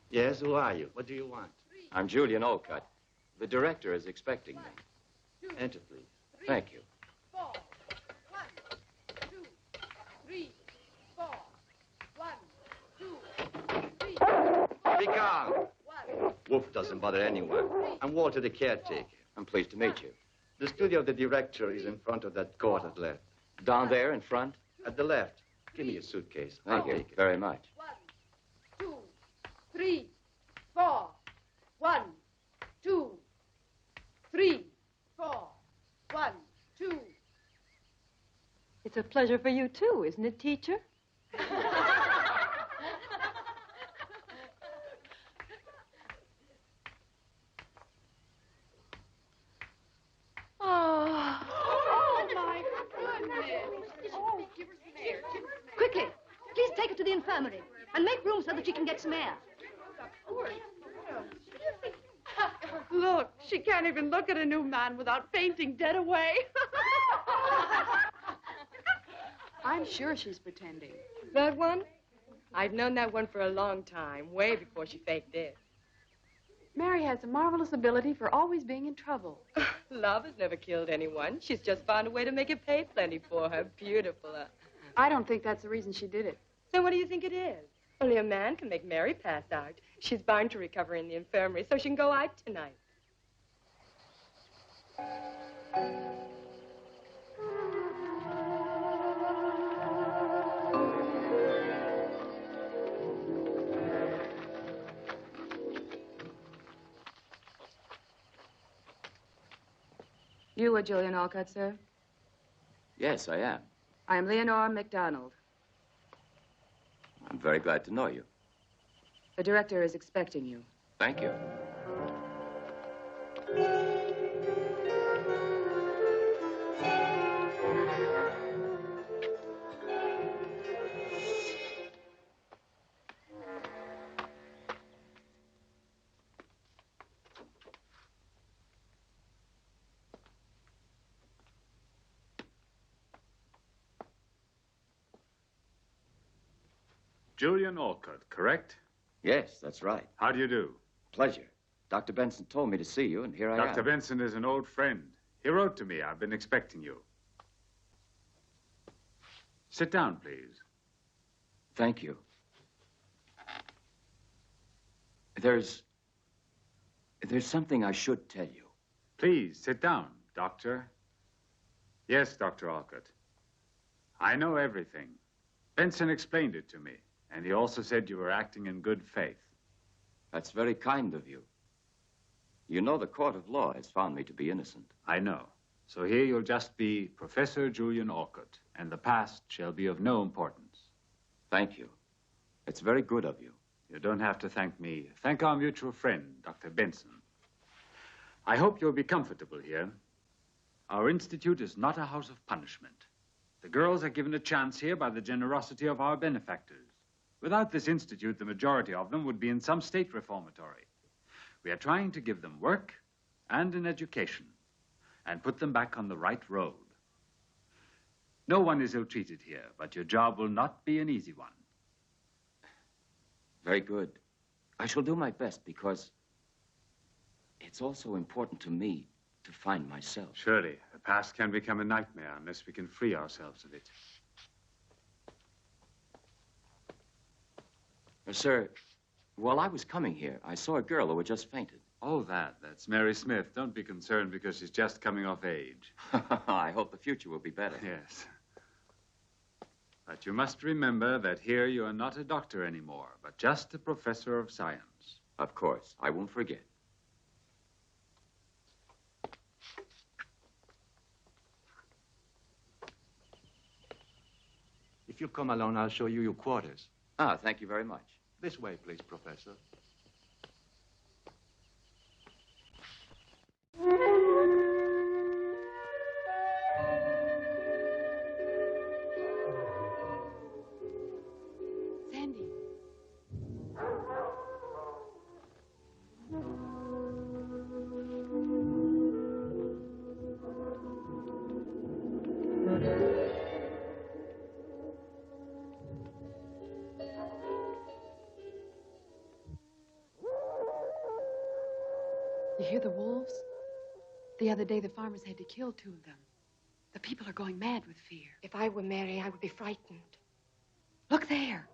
Yes, who are you? What do you want? I'm Julian Olcott. The director is expecting me. Enter, please. Thank you. 4. 1, 2, 3, 4. 1, 2, 3. Be calm. 1. Wolf doesn't bother anyone. I'm Walter, the caretaker. I'm pleased to meet you. The studio of the director is in front of that court at left. Down there in front? At the left. Give me your suitcase. Thank I'll you take it. very much. 1, 2, 3, 4. 1, 2, 3, 4. 1, 2. It's a pleasure for you, too, isn't it, teacher? Quickly, please take her to the infirmary and make room so that she can get some air. Look, she can't even look at a new man without fainting dead away. I'm sure she's pretending. That one? I've known that one for a long time, way before she faked it. Mary has a marvelous ability for always being in trouble. Love has never killed anyone. She's just found a way to make it pay plenty for her. Beautiful. I don't think that's the reason she did it. So what do you think it is? Only a man can make Mary pass out. She's bound to recover in the infirmary so she can go out tonight. You are Julian Olcott, sir? Yes, I am. I am Leonor MacDonald. I'm very glad to know you. The director is expecting you. Thank you. Julian Olcott, correct? Yes, that's right. How do you do? Pleasure. Dr. Benson told me to see you, and here I am. Dr. Benson is an old friend. He wrote to me. I've been expecting you. Sit down, please. Thank you. There's something I should tell you. Please, sit down, Doctor. Yes, Dr. Olcott. I know everything. Benson explained it to me, and he also said you were acting in good faith. That's very kind of you. You know the court of law has found me to be innocent. I know. So here you'll just be Professor Julian Olcott, and the past shall be of no importance. Thank you. It's very good of you. You don't have to thank me. Thank our mutual friend, Dr. Benson. I hope you'll be comfortable here. Our institute is not a house of punishment. The girls are given a chance here by the generosity of our benefactors. Without this institute, the majority of them would be in some state reformatory. We are trying to give them work and an education and put them back on the right road. No one is ill-treated here, but your job will not be an easy one. Very good. I shall do my best because it's also important to me to find myself. Surely, the past can become a nightmare unless we can free ourselves of it. Sir, while I was coming here, I saw a girl who had just fainted. Oh, that's Mary Smith. Don't be concerned because she's just coming off age. I hope the future will be better. Yes. But you must remember that here you are not a doctor anymore, but just a professor of science. Of course. I won't forget. If you come along, I'll show you your quarters. Ah, thank you very much. This way, please, Professor. Sandy. You hear the wolves? The other day, the farmers had to kill 2 of them. The people are going mad with fear. If I were Mary, I would be frightened. Look there.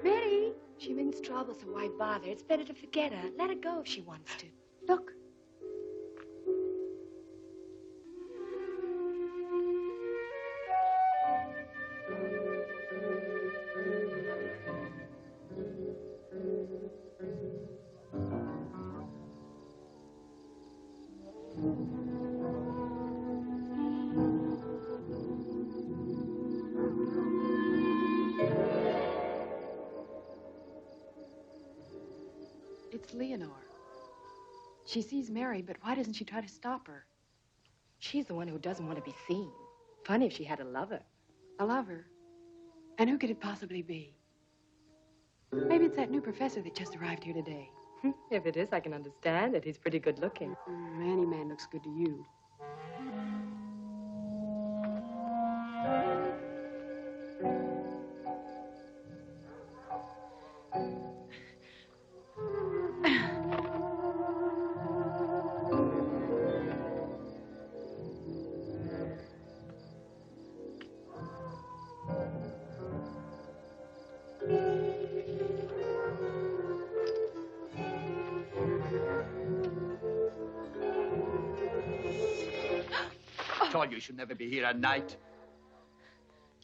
Mary! She means trouble, so why bother? It's better to forget her. Let her go if she wants to. Look. It's Leonor. She sees Mary, but why doesn't she try to stop her? She's the one who doesn't want to be seen. Funny if she had a lover. A lover? And who could it possibly be? Maybe it's that new professor that just arrived here today. If it is, I can understand it. He's pretty good looking. Any man looks good to you. You should never be here at night.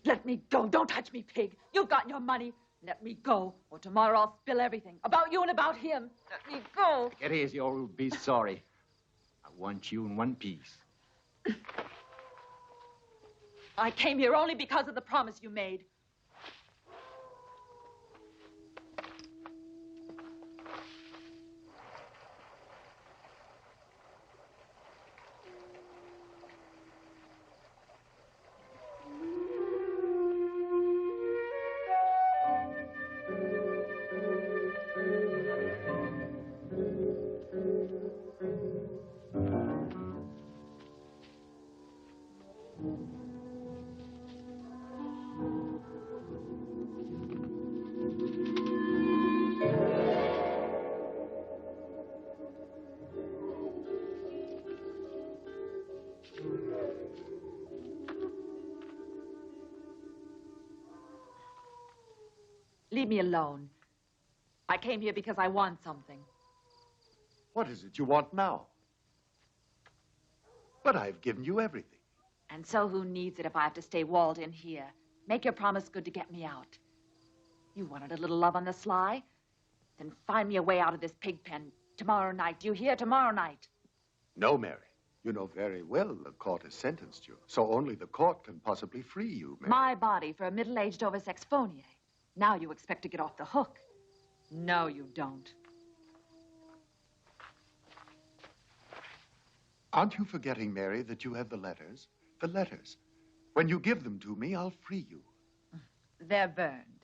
Let me go. Don't touch me, pig. You've got your money. Let me go, or tomorrow I'll spill everything. About you and about him. Let me go. Get easy or you'll be sorry. I want you in one piece. I came here only because of the promise you made. Leave me alone. I came here because I want something. What is it you want now? But I've given you everything. And so who needs it if I have to stay walled in here? Make your promise good to get me out. You wanted a little love on the sly? Then find me a way out of this pig pen tomorrow night. Do you hear? Tomorrow night. No, Mary. You know very well the court has sentenced you, so only the court can possibly free you, Mary. My body for a middle-aged oversex phonier. Now you expect to get off the hook. No, you don't. Aren't you forgetting, Mary, that you have the letters? The letters. When you give them to me, I'll free you. They're burned.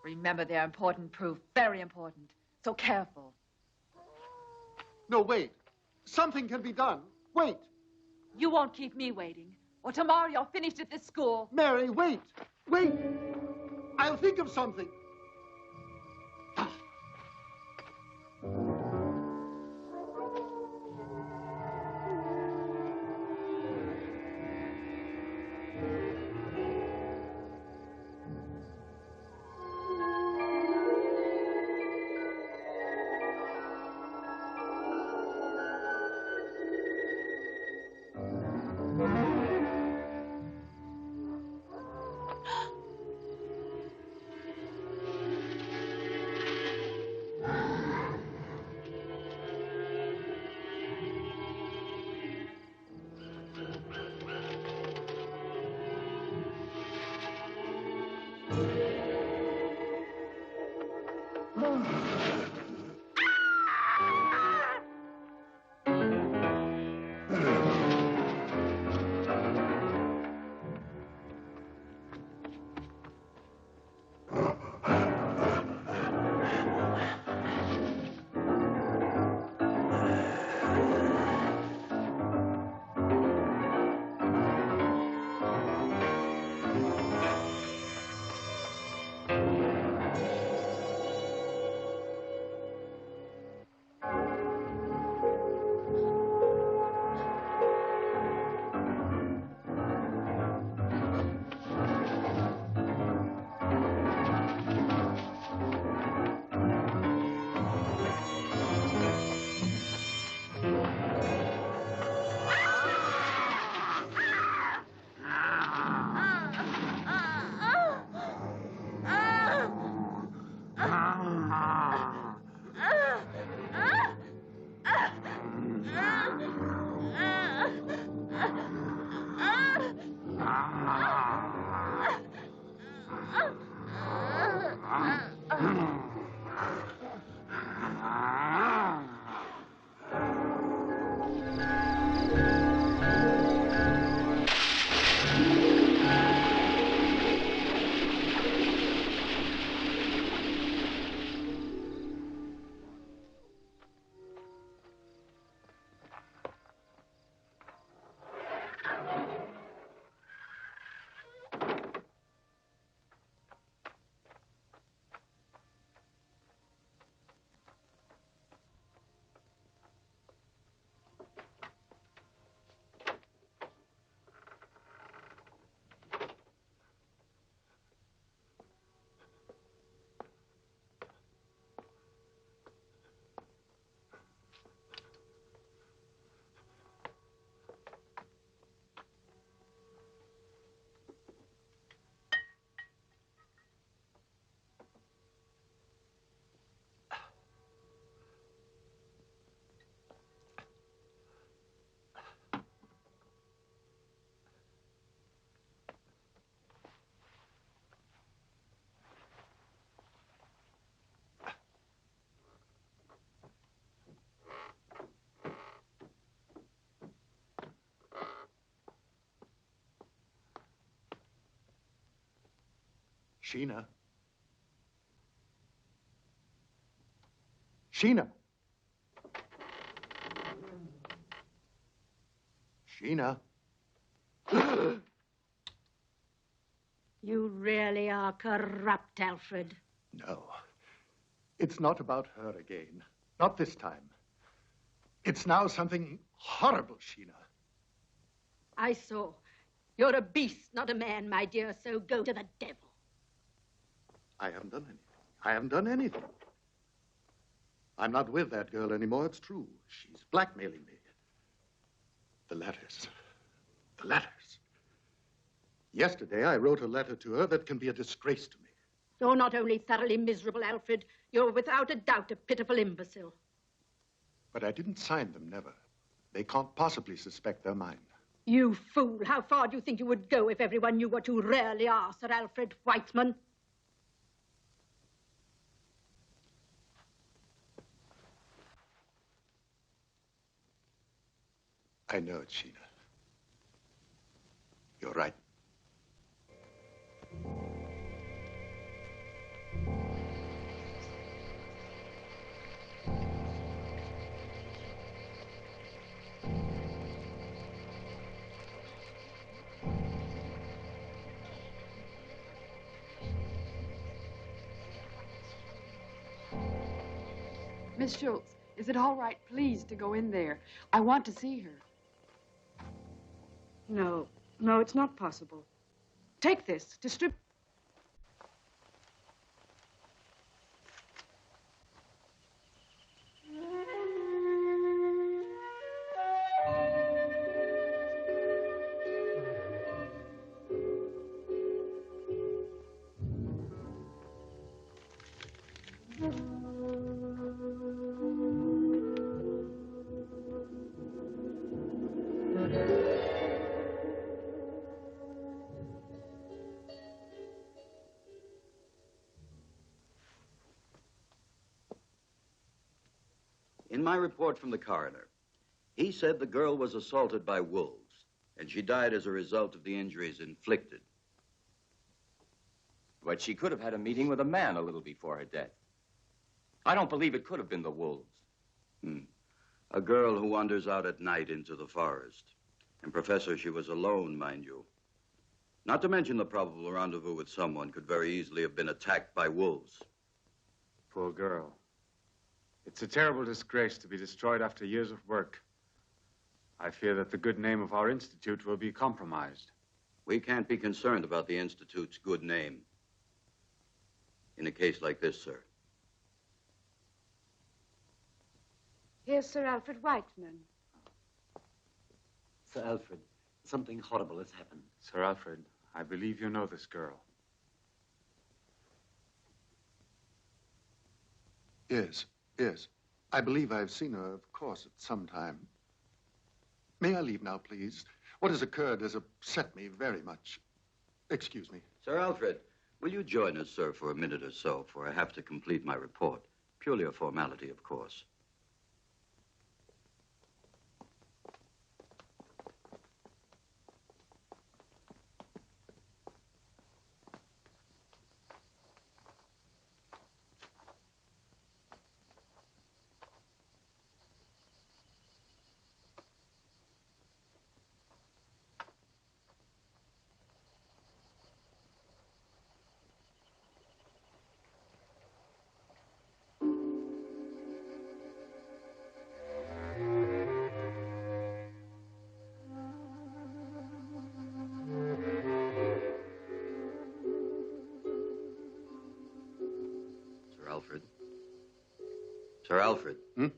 Remember, they're important proof. Very important. So careful. No, wait. Something can be done. Wait. You won't keep me waiting. Or tomorrow you're finished at this school. Mary, wait. Wait. I'll think of something. Sheena. Sheena. Sheena. You really are corrupt, Alfred. No. It's not about her again. Not this time. It's now something horrible, Sheena. I saw. You're a beast, not a man, my dear, so go to the devil. I haven't done anything. I haven't done anything. I'm not with that girl anymore, it's true. She's blackmailing me. The letters. The letters. Yesterday, I wrote a letter to her that can be a disgrace to me. You're not only thoroughly miserable, Alfred, you're without a doubt a pitiful imbecile. But I didn't sign them, never. They can't possibly suspect they're mine. You fool! How far do you think you would go if everyone knew what you really are, Sir Alfred Whiteman? I know it, Sheena. You're right. Miss Schultz, is it all right, please, to go in there? I want to see her. No, it's not possible. Take this, distribute. In my report from the coroner, he said the girl was assaulted by wolves, and she died as a result of the injuries inflicted. But she could have had a meeting with a man a little before her death. I don't believe it could have been the wolves. A girl who wanders out at night into the forest. And, Professor, she was alone, mind you. Not to mention the probable rendezvous with someone could very easily have been attacked by wolves. Poor girl. It's a terrible disgrace to be destroyed after years of work. I fear that the good name of our institute will be compromised. We can't be concerned about the Institute's good name in a case like this, sir. Here's Sir Alfred Whiteman. Sir Alfred, something horrible has happened. Sir Alfred, I believe you know this girl. Yes. I believe I've seen her, of course, at some time. May I leave now, please? What has occurred has upset me very much. Excuse me. Sir Alfred, will you join us, sir, for a minute or so, for I have to complete my report. Purely a formality, of course. Sir Alfred. Hmm?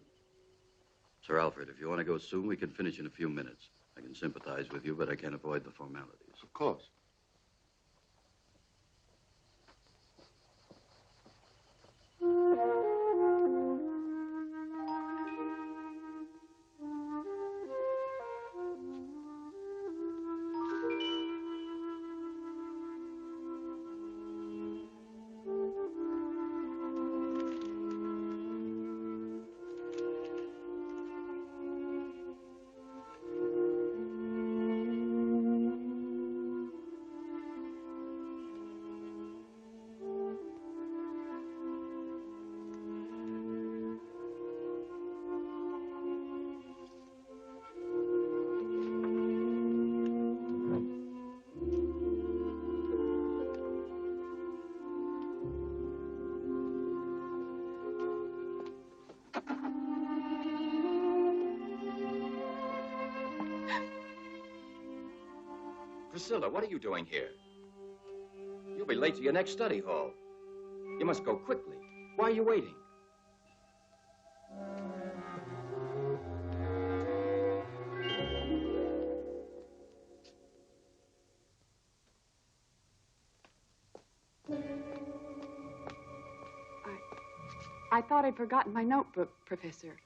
Sir Alfred, if you want to go soon, we can finish in a few minutes. I can sympathize with you, but I can't avoid the formalities. Of course. Priscilla, what are you doing here? You'll be late to your next study hall. You must go quickly. Why are you waiting? I thought I'd forgotten my notebook, Professor.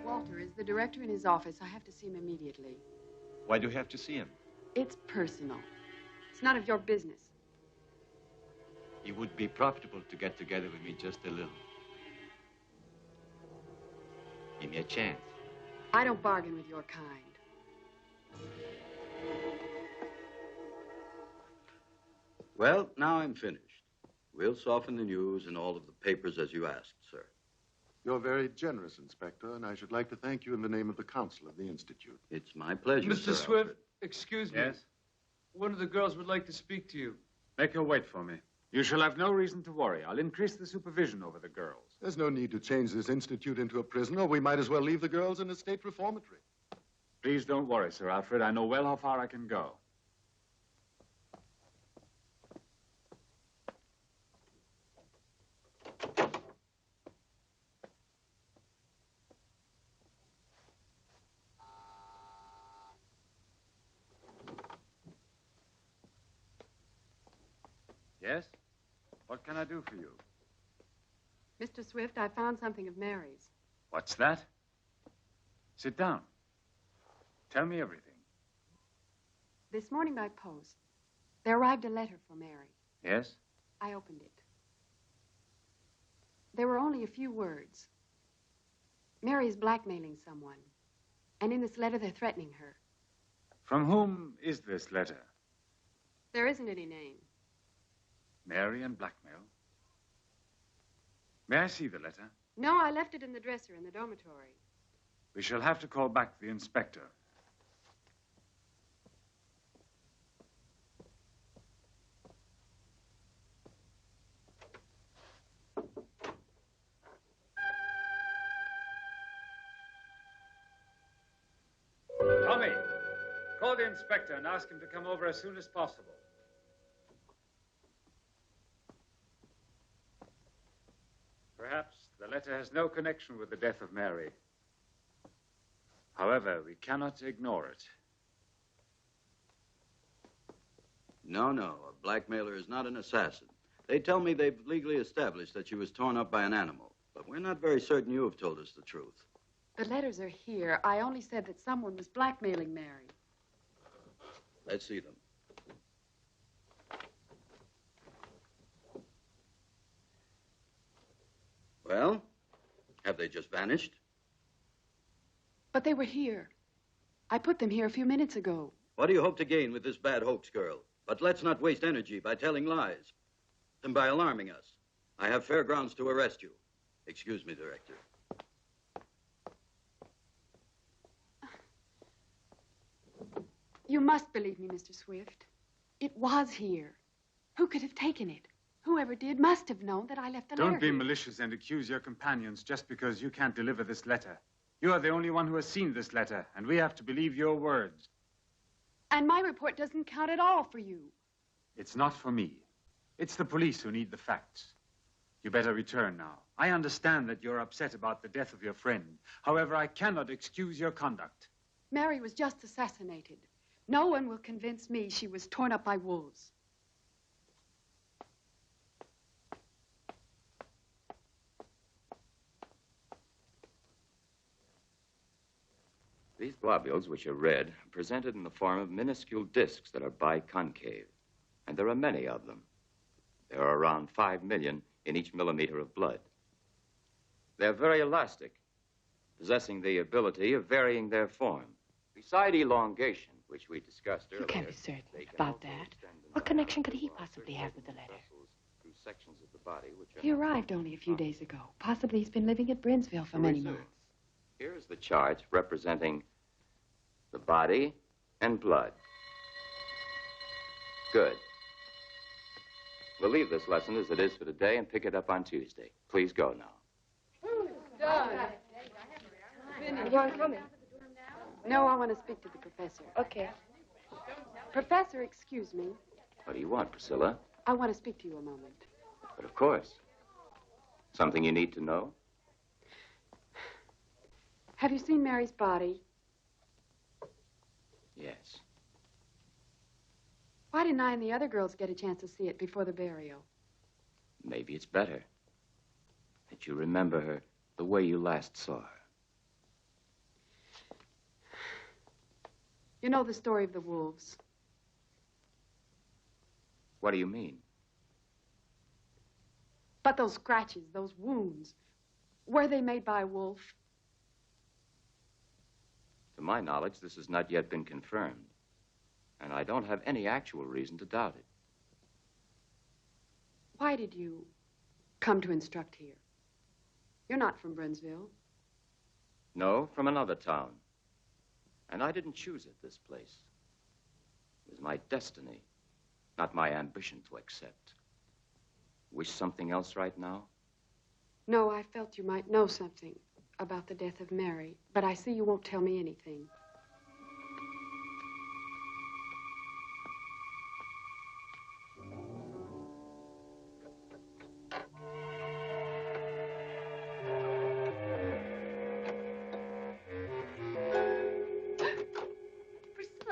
Walter is the director in his office. I have to see him immediately. Why do you have to see him? It's personal. It's none of your business. It would be profitable to get together with me just a little. Give me a chance. I don't bargain with your kind. Well, now I'm finished. We'll soften the news in all of the papers as you asked, sir. You're very generous, Inspector, and I should like to thank you in the name of the Council of the Institute. It's my pleasure, Mr. Sir Swift, Alfred. excuse me. Yes? One of the girls would like to speak to you. Make her wait for me. You shall have no reason to worry. I'll increase the supervision over the girls. There's no need to change this institute into a prison, or we might as well leave the girls in a state reformatory. Please don't worry, Sir Alfred. I know well how far I can go. Yes? What can I do for you? Mr. Swift, I found something of Mary's. What's that? Sit down. Tell me everything. This morning by post, there arrived a letter for Mary. Yes? I opened it. There were only a few words. Mary is blackmailing someone. And in this letter, they're threatening her. From whom is this letter? There isn't any name. Mary and blackmail. May I see the letter? No, I left it in the dresser in the dormitory. We shall have to call back the inspector. Tommy, call the inspector and ask him to come over as soon as possible. letter has no connection with the death of Mary. However, we cannot ignore it. No, a blackmailer is not an assassin. They tell me they've legally established that she was torn up by an animal, but we're not very certain you have told us the truth. The letters are here. I only said that someone was blackmailing Mary. Let's see them. Well, have they just vanished? But they were here. I put them here a few minutes ago. What do you hope to gain with this bad hoax, girl? But let's not waste energy by telling lies and by alarming us. I have fair grounds to arrest you. Excuse me, Director. You must believe me, Mr. Swift. It was here. Who could have taken it? Whoever did must have known that I left the letter. Don't be here. malicious and accuse your companions just because you can't deliver this letter. You are the only one who has seen this letter, and we have to believe your words. And my report doesn't count at all for you. It's not for me. It's the police who need the facts. You better return now. I understand that you're upset about the death of your friend. However, I cannot excuse your conduct. Mary was just assassinated. No one will convince me she was torn up by wolves. These globules, which are red, are presented in the form of minuscule discs that are biconcave. And there are many of them. There are around 5 million in each millimeter of blood. They're very elastic, possessing the ability of varying their form. Beside elongation, which we discussed earlier... You can't be certain about that. What connection could he possibly have with the letter? Through sections of the body which are He arrived only a few days ago. Possibly he's been living at Brinsville for many months. Here's the charts representing the body and blood. Good. We'll leave this lesson as it is for today and pick it up on Tuesday. Please go now. You aren't coming? No, I want to speak to the professor. Okay. Professor, excuse me. What do you want, Priscilla? I want to speak to you a moment. But of course. Something you need to know? Have you seen Mary's body? Yes. Why didn't I and the other girls get a chance to see it before the burial? Maybe it's better that you remember her the way you last saw her. You know the story of the wolves. What do you mean? But those scratches, those wounds, were they made by a wolf? To my knowledge, this has not yet been confirmed. And I don't have any actual reason to doubt it. Why did you come to instruct here? You're not from Brinsville. No, from another town. And I didn't choose it, this place. It was my destiny, not my ambition to accept. Wish something else right now? No, I felt you might know something about the death of Mary, but I see you won't tell me anything.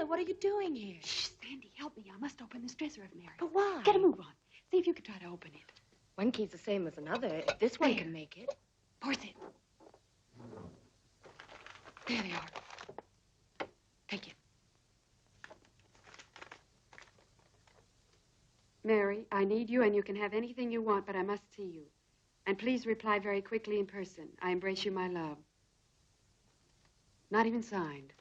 What are you doing here? Shh, Sandy, help me. I must open this dresser of Mary's. But why? Get a move on. See if you can try to open it. One key's the same as another. If this one can make it. Force it. There they are. Take it. Mary, I need you, and you can have anything you want, but I must see you. And please reply very quickly in person. I embrace you, my love. Not even signed.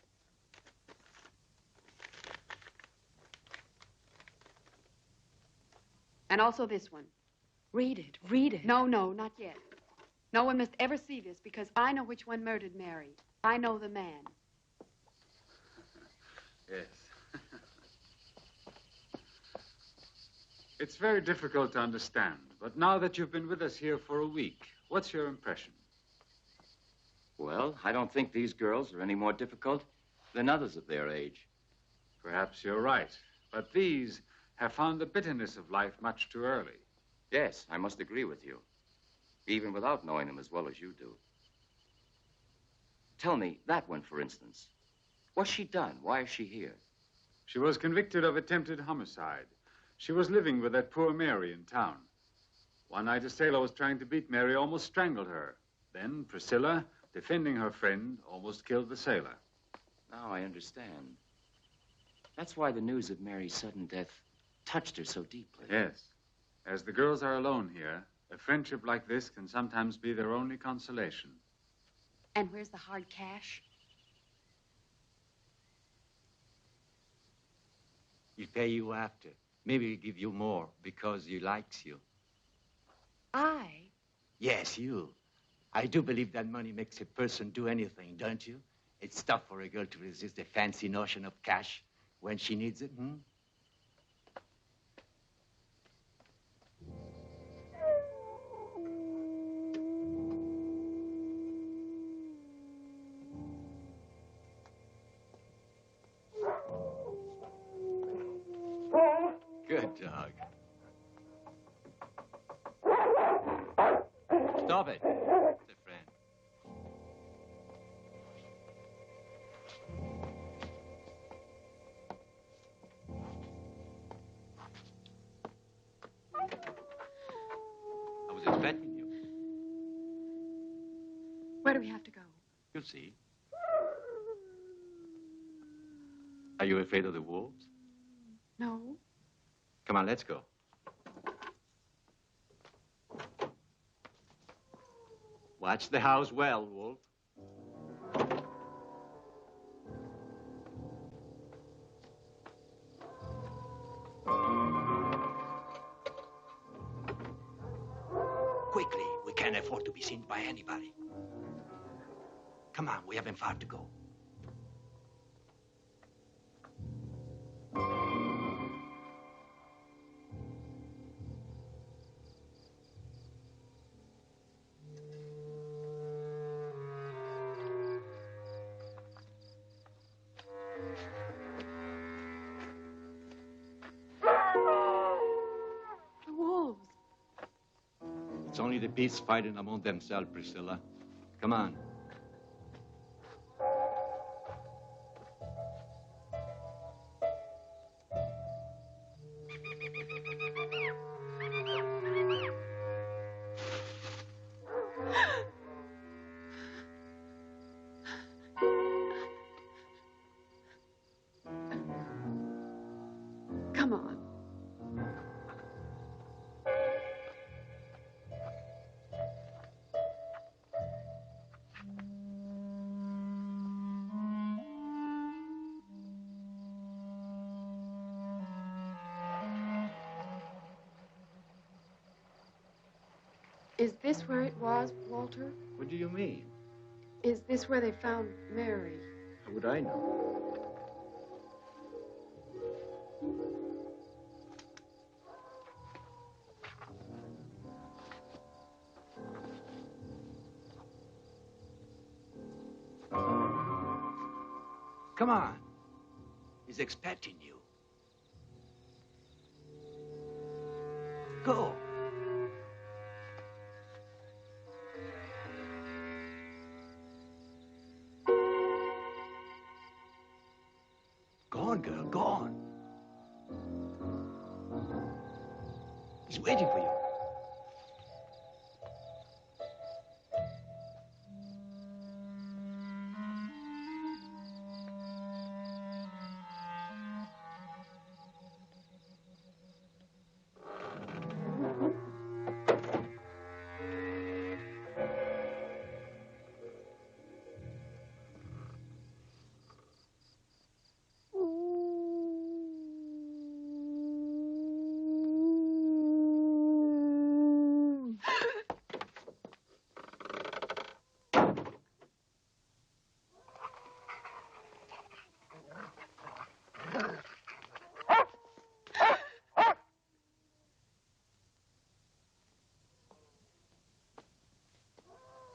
And also this one. Read it. Read it. No, not yet. No one must ever see this because I know which one murdered Mary. I know the man. Yes. It's very difficult to understand, but now that you've been with us here for a week, what's your impression? Well, I don't think these girls are any more difficult than others of their age. Perhaps you're right, but these have found the bitterness of life much too early. Yes, I must agree with you. even without knowing them as well as you do. Tell me, that one, for instance. What's she done? Why is she here? She was convicted of attempted homicide. She was living with that poor Mary in town. One night, a sailor was trying to beat Mary, almost strangled her. Then Priscilla, defending her friend, almost killed the sailor. Now I understand. That's why the news of Mary's sudden death touched her so deeply. Yes. As the girls are alone here, a friendship like this can sometimes be their only consolation. And where's the hard cash? He'll pay you after. Maybe he'll give you more because he likes you. I? Yes, you. I do believe that money makes a person do anything, don't you? It's tough for a girl to resist the fancy notion of cash when she needs it, hmm? Good dog. Stop it. It's a friend. I was expecting you. Where do we have to go? You'll see. Are you afraid of the wolves? No. Come on, let's go. Watch the house well, Wolf. Quickly, we can't afford to be seen by anybody. Come on, we haven't far to go. It's only the beasts fighting among themselves, Priscilla. Come on. Come on. Is this where it was, Walter? What do you mean? Is this where they found Mary? How would I know? Come on. He's expecting you. Go. Go on, girl, go on. He's waiting for you.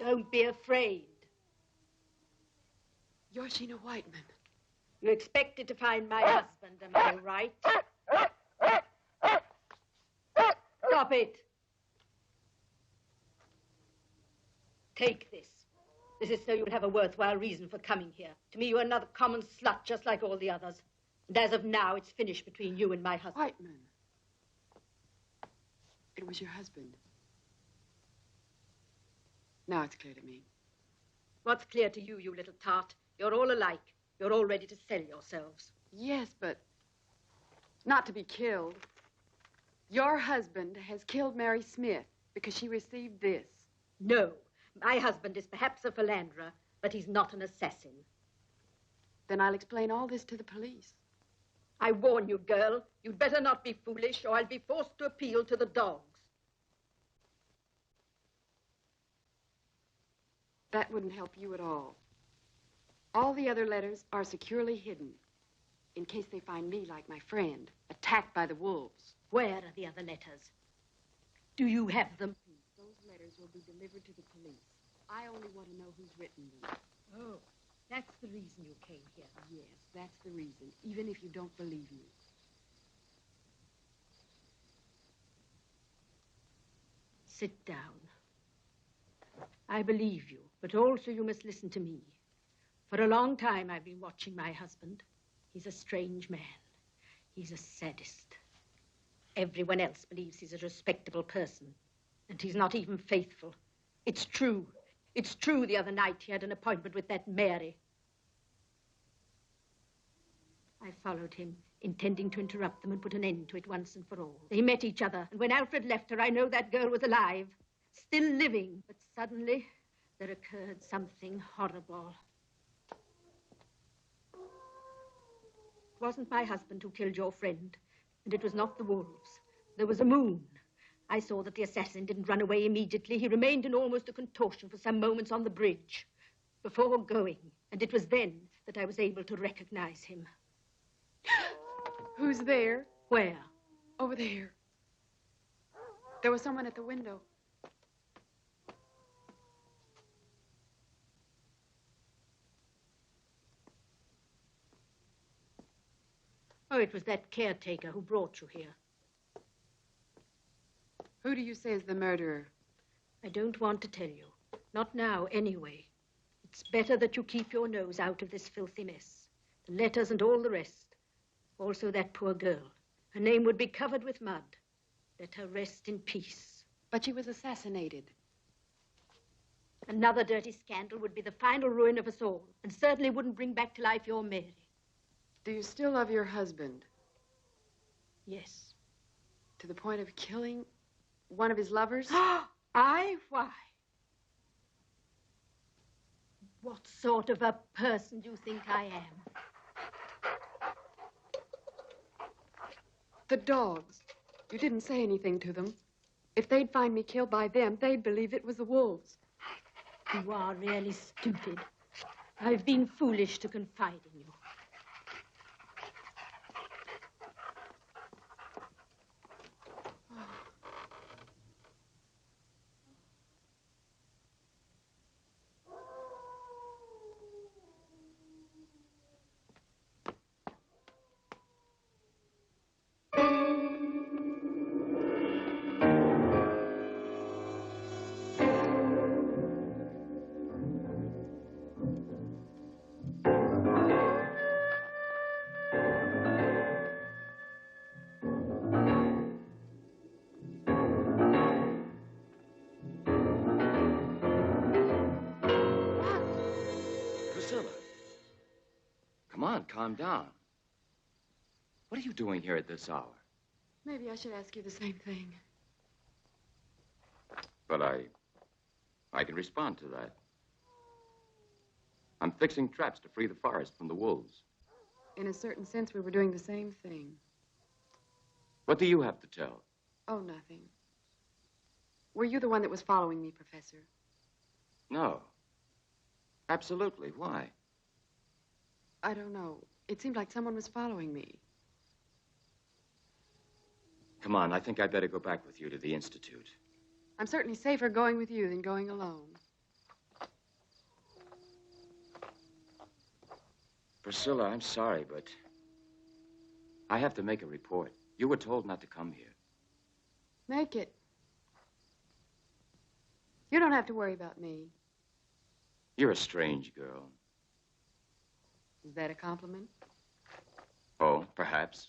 Don't be afraid. You're Sheena Whiteman. You expected to find my husband, am I right? Stop it. Take this. This is so you'll have a worthwhile reason for coming here. To me, you're another common slut, just like all the others. And as of now, it's finished between you and my husband. Whiteman. It was your husband. Now it's clear to me. What's clear to you, you little tart? You're all alike. You're all ready to sell yourselves. Yes, but not to be killed. Your husband has killed Mary Smith because she received this. No. My husband is perhaps a philanderer, but he's not an assassin. Then I'll explain all this to the police. I warn you, girl, you'd better not be foolish, or I'll be forced to appeal to the dogs. That wouldn't help you at all. All the other letters are securely hidden, in case they find me, like my friend, attacked by the wolves. Where are the other letters? Do you have them? Those letters will be delivered to the police. I only want to know who's written them. Oh, that's the reason you came here. Yes, that's the reason, even if you don't believe me. Sit down. I believe you, but also you must listen to me. For a long time, I've been watching my husband. He's a strange man. He's a sadist. Everyone else believes he's a respectable person, and he's not even faithful. It's true. It's true the other night he had an appointment with that Mary. I followed him, intending to interrupt them and put an end to it once and for all. They met each other, and when Alfred left her, I know that girl was alive, still living. But suddenly, there occurred something horrible. It wasn't my husband who killed your friend, and it was not the wolves. There was a moon. I saw that the assassin didn't run away immediately. He remained in almost a contortion for some moments on the bridge before going, and it was then that I was able to recognize him. Who's there? Where? Over there. There was someone at the window. Oh, it was that caretaker who brought you here. Who do you say is the murderer? I don't want to tell you. Not now, anyway. It's better that you keep your nose out of this filthy mess. The letters and all the rest. Also that poor girl. Her name would be covered with mud. Let her rest in peace. But she was assassinated. Another dirty scandal would be the final ruin of us all, and certainly wouldn't bring back to life your Mary. Do you still love your husband? Yes. To the point of killing one of his lovers? I? Why? What sort of a person do you think I am? The dogs. You didn't say anything to them. If they'd find me killed by them, they'd believe it was the wolves. You are really stupid. I've been foolish to confide in you. Calm down. What are you doing here at this hour? Maybe I should ask you the same thing. But I can respond to that. I'm fixing traps to free the forest from the wolves. In a certain sense, we were doing the same thing. What do you have to tell? Oh, nothing. Were you the one that was following me, Professor? No. Absolutely. Why? I don't know. It seemed like someone was following me. Come on, I think I'd better go back with you to the Institute. I'm certainly safer going with you than going alone. Priscilla, I'm sorry, but I have to make a report. You were told not to come here. Make it. You don't have to worry about me. You're a strange girl. Is that a compliment? Oh, perhaps.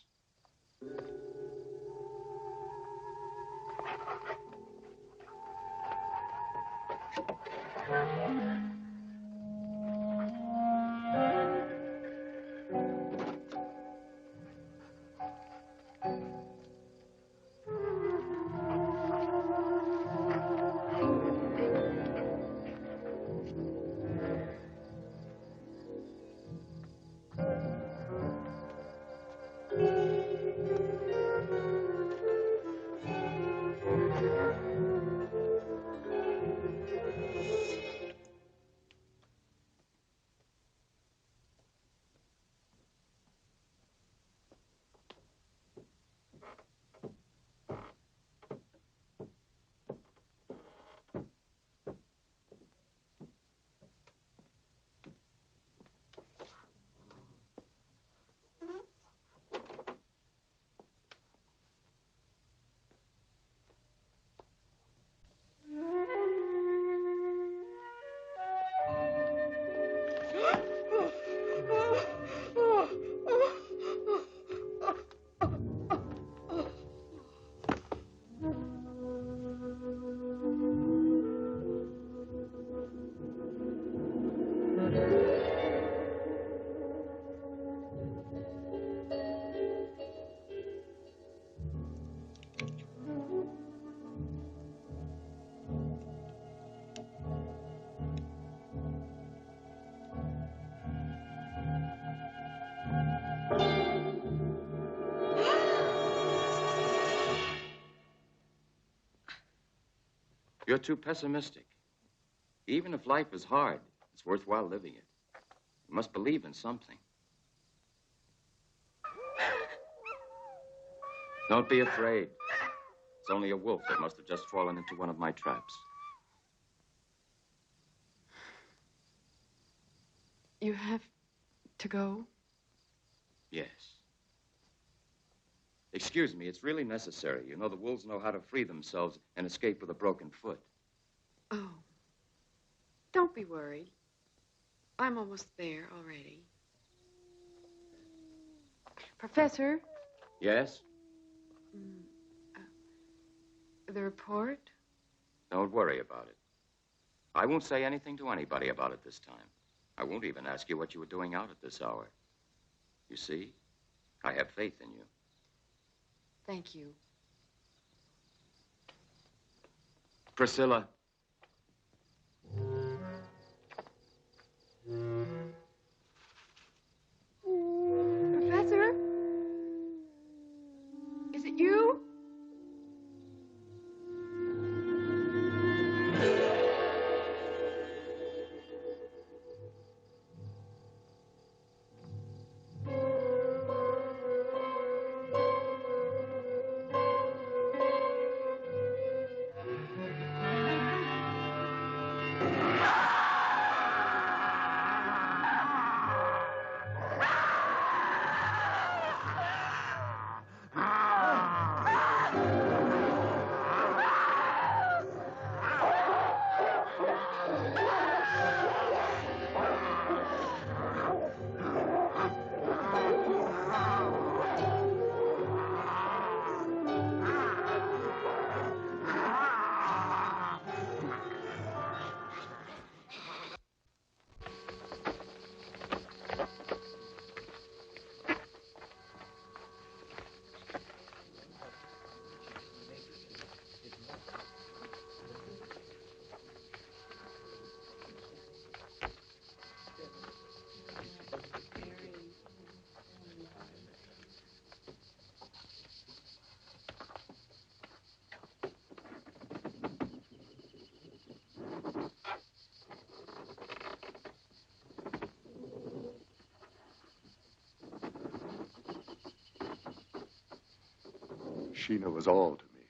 You're too pessimistic. Even if life is hard, it's worthwhile living it. You must believe in something. Don't be afraid. It's only a wolf that must have just fallen into one of my traps. You have to go? Yes. Excuse me, it's really necessary. You know, the wolves know how to free themselves and escape with a broken foot. Oh. Don't be worried. I'm almost there already. Professor? Yes? The report? Don't worry about it. I won't say anything to anybody about it this time. I won't even ask you what you were doing out at this hour. You see, I have faith in you. Thank you. Priscilla. Professor? Is it you? Sheena was all to me.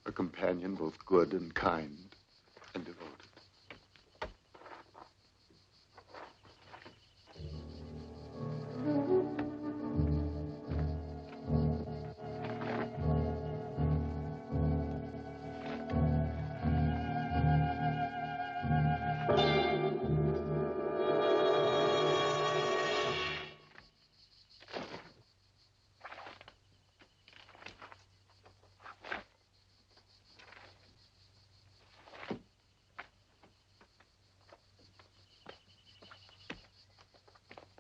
A companion both good and kind and devoted.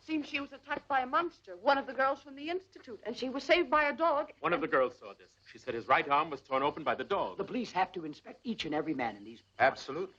Seems she was attacked by a monster, one of the girls from the Institute, and she was saved by a dog. One of the girls saw this. She said his right arm was torn open by the dog. The police have to inspect each and every man in these... Absolutely.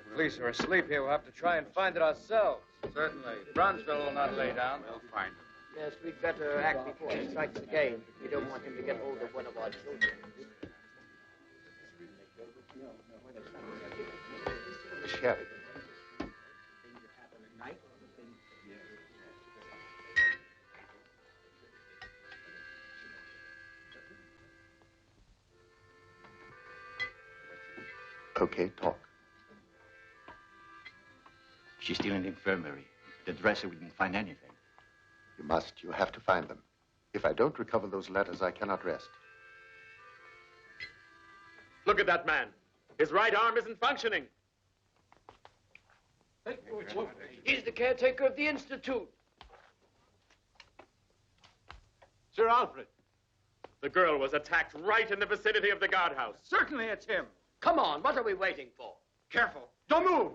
The police are asleep here. We'll have to try and find it ourselves. Certainly. Brownsville will not lay down. We'll find him. Yes, we'd better act before he strikes again. We don't want him to get hold of one of our children. Michela. Okay, talk. She's still in the infirmary. The dresser didn't find anything. You must. You have to find them. If I don't recover those letters, I cannot rest. Look at that man. His right arm isn't functioning. He's the caretaker of the Institute. Sir Alfred, the girl was attacked right in the vicinity of the guardhouse. Certainly it's him. Come on, what are we waiting for? Careful. Don't move.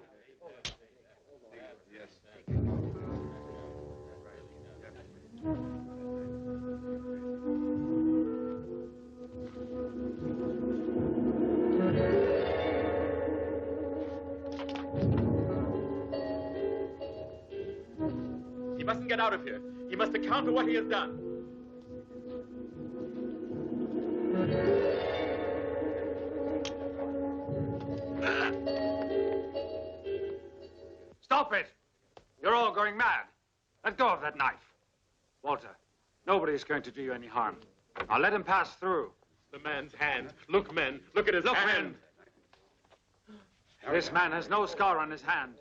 He mustn't get out of here. He must account for what he has done. Stop it! You're all going mad. Let go of that knife. Walter, nobody's going to do you any harm. Now let him pass through. The man's hand. Look, men. Look at his hand. This man has no scar on his hand.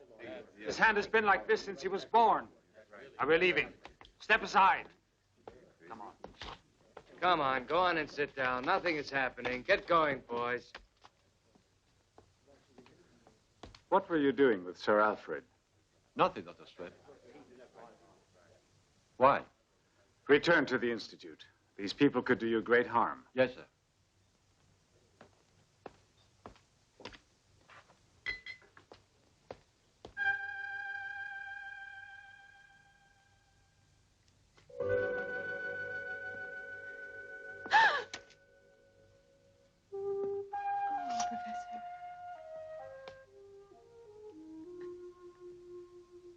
His hand has been like this since he was born. Now we're leaving. Step aside. Come on. Come on, go on and sit down. Nothing is happening. Get going, boys. What were you doing with Sir Alfred? Nothing, Dr. Strett. Why? Return to the Institute. These people could do you great harm. Yes, sir.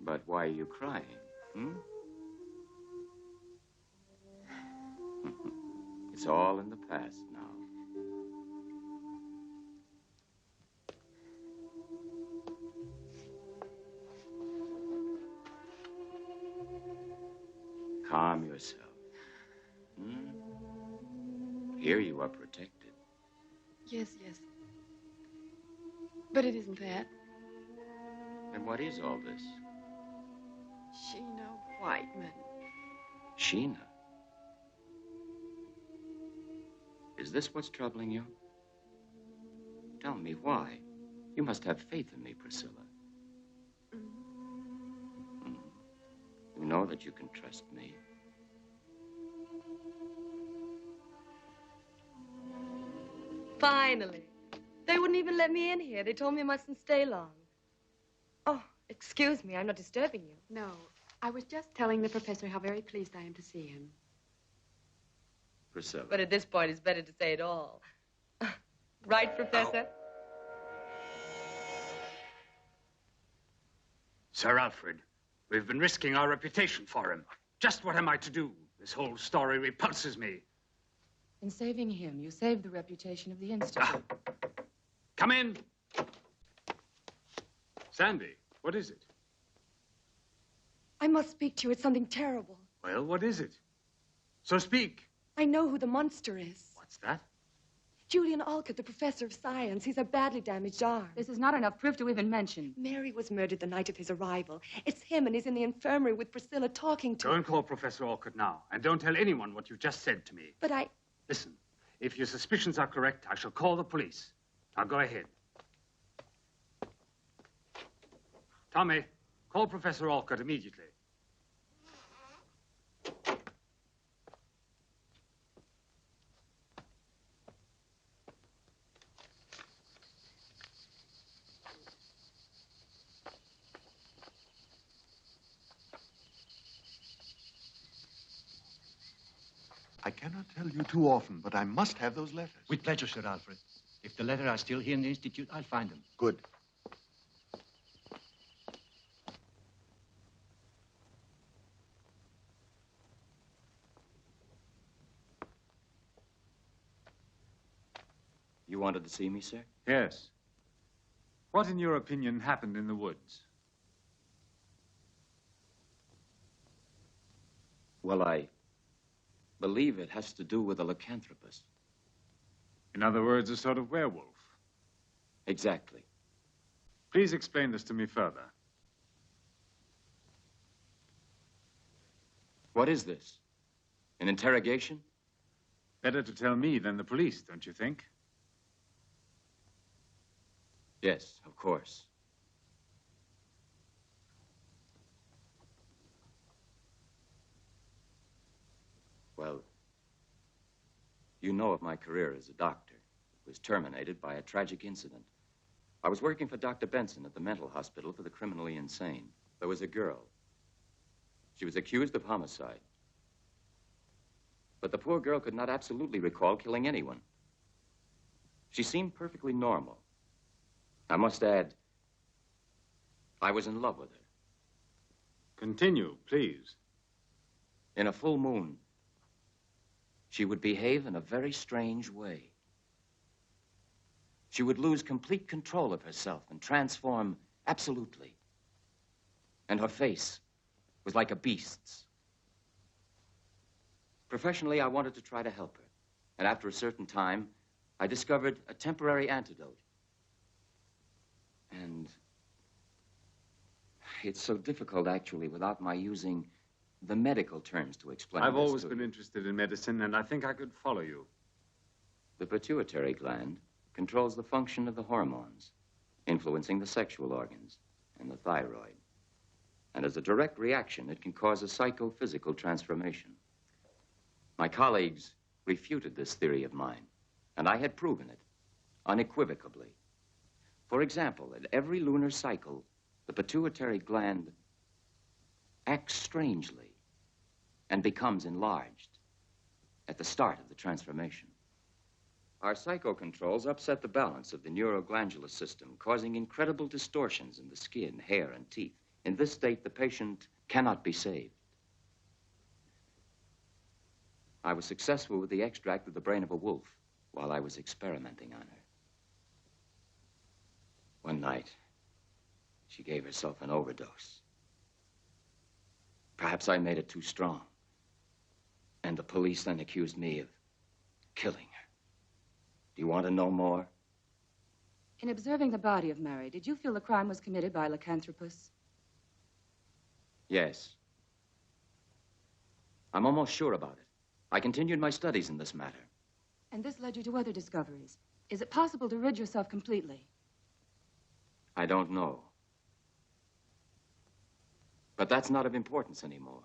But why are you crying? It's all in the past now. Calm yourself. Here you are protected. Yes, yes. But it isn't that. Then what is all this? Sheena Whiteman. Sheena? Is this what's troubling you? Tell me why. You must have faith in me, Priscilla. You know that you can trust me. Finally. They wouldn't even let me in here. They told me I mustn't stay long. Oh, excuse me. I'm not disturbing you. No, I was just telling the professor how very pleased I am to see him. Priscilla. But at this point, it's better to say it all. Right, Professor? Sir Alfred, we've been risking our reputation for him. Just what am I to do? This whole story repulses me. In saving him, you saved the reputation of the Institute. Come in. Sandy, what is it? I must speak to you. It's something terrible. Well, what is it? So speak. I know who the monster is. What's that? Julian Olcott, the professor of science. He's a badly damaged arm. This is not enough proof to even mention. Mary was murdered the night of his arrival. It's him, and he's in the infirmary with Priscilla talking to Go and call Professor Olcott now, and don't tell anyone what you just said to me. But I... Listen, if your suspicions are correct, I shall call the police. Now go ahead. Tommy, call Professor Olcott immediately. I cannot tell you too often, but I must have those letters. With pleasure, Sir Alfred. If the letters are still here in the Institute, I'll find them. Good. You wanted to see me, sir? Yes. What, in your opinion, happened in the woods? Well, I believe it has to do with a lycanthropist. In other words, a sort of werewolf. Exactly. Please explain this to me further. What is this? An interrogation? Better to tell me than the police, don't you think? Yes, of course. Well, you know of my career as a doctor. It was terminated by a tragic incident. I was working for Dr. Benson at the mental hospital for the criminally insane. There was a girl. She was accused of homicide. But the poor girl could not absolutely recall killing anyone. She seemed perfectly normal. I must add, I was in love with her. Continue, please. In a full moon, she would behave in a very strange way. She would lose complete control of herself and transform absolutely. And her face was like a beast's. Professionally, I wanted to try to help her. And after a certain time, I discovered a temporary antidote. And it's so difficult, actually, without my using the medical terms to explain I've this always to been you. interested in medicine, and I think I could follow you. The pituitary gland controls the function of the hormones, influencing the sexual organs and the thyroid. And as a direct reaction, it can cause a psychophysical transformation. My colleagues refuted this theory of mine, and I had proven it unequivocally. For example, at every lunar cycle, the pituitary gland acts strangely and becomes enlarged at the start of the transformation. Our psychocontrols upset the balance of the neuroglandular system, causing incredible distortions in the skin, hair, and teeth. In this state, the patient cannot be saved. I was successful with the extract of the brain of a wolf while I was experimenting on her. One night, she gave herself an overdose. Perhaps I made it too strong. And the police then accused me of killing her. Do you want to know more? In observing the body of Mary, did you feel the crime was committed by a lycanthropus? Yes. I'm almost sure about it. I continued my studies in this matter. And this led you to other discoveries. Is it possible to rid yourself completely? I don't know. But that's not of importance anymore.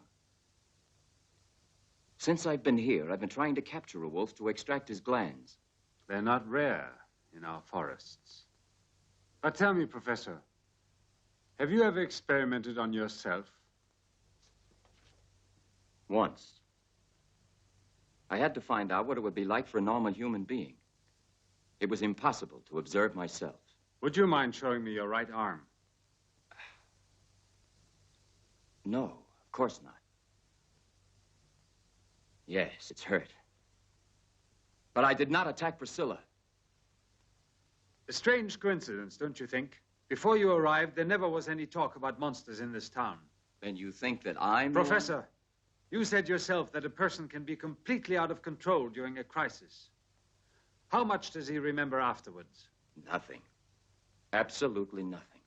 Since I've been here, I've been trying to capture a wolf to extract his glands. They're not rare in our forests. But tell me, Professor, have you ever experimented on yourself? Once. I had to find out what it would be like for a normal human being. It was impossible to observe myself. Would you mind showing me your right arm? No, of course not. Yes, it's hurt. But I did not attack Priscilla. A strange coincidence, don't you think? Before you arrived, there never was any talk about monsters in this town. Then you think that I'm... Professor, you said yourself that a person can be completely out of control during a crisis. How much does he remember afterwards? Nothing. Absolutely nothing.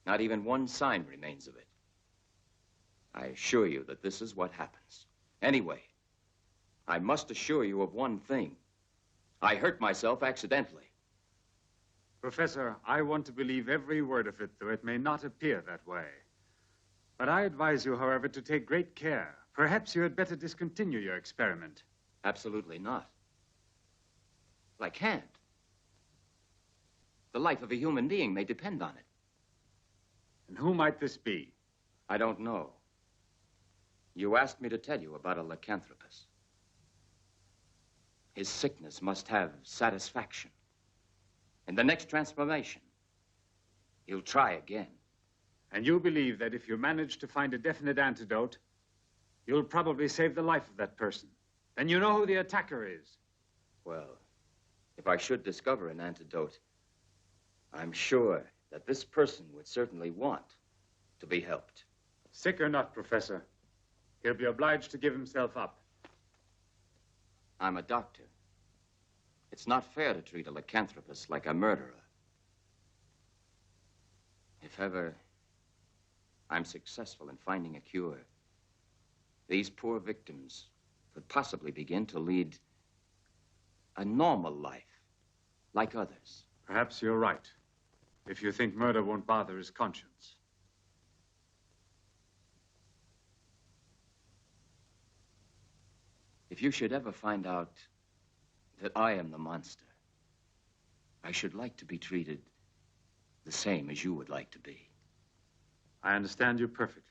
Not even one sign remains of it. I assure you that this is what happens. Anyway, I must assure you of one thing. I hurt myself accidentally. Professor, I want to believe every word of it, though it may not appear that way. But I advise you, however, to take great care. Perhaps you had better discontinue your experiment. Absolutely not. But I can't. The life of a human being may depend on it. And who might this be? I don't know. You asked me to tell you about a lycanthropus. His sickness must have satisfaction. In the next transformation, he'll try again. And you believe that if you manage to find a definite antidote, you'll probably save the life of that person. Then you know who the attacker is. Well, if I should discover an antidote, I'm sure that this person would certainly want to be helped. Sick or not, Professor, he'll be obliged to give himself up. I'm a doctor. It's not fair to treat a lycanthropus like a murderer. If ever I'm successful in finding a cure, these poor victims could possibly begin to lead a normal life, like others. Perhaps you're right, if you think murder won't bother his conscience. If you should ever find out that I am the monster, I should like to be treated the same as you would like to be. I understand you perfectly.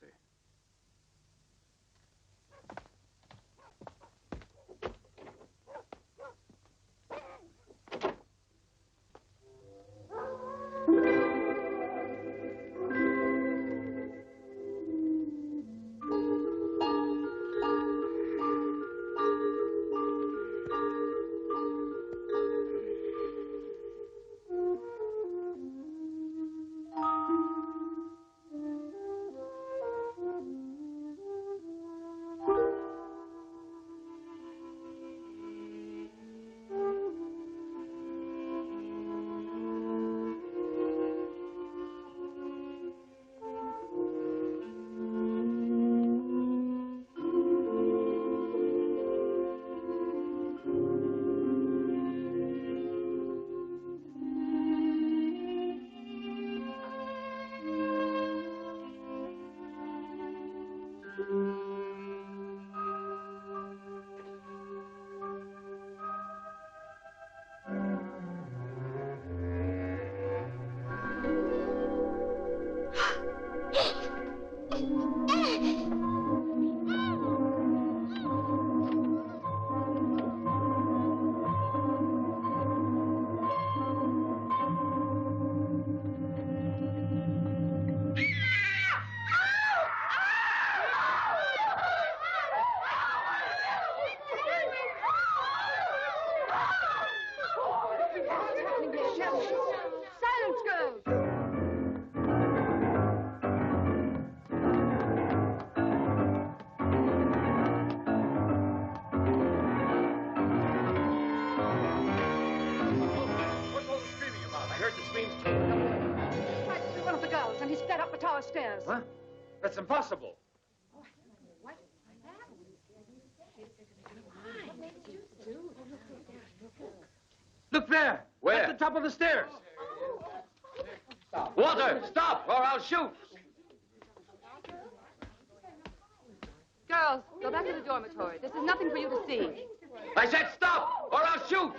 Stairs. Huh? That's impossible. Look there. Where? At the top of the stairs. Walter, stop, or I'll shoot. Girls, go back to the dormitory. This is nothing for you to see. I said stop, or I'll shoot.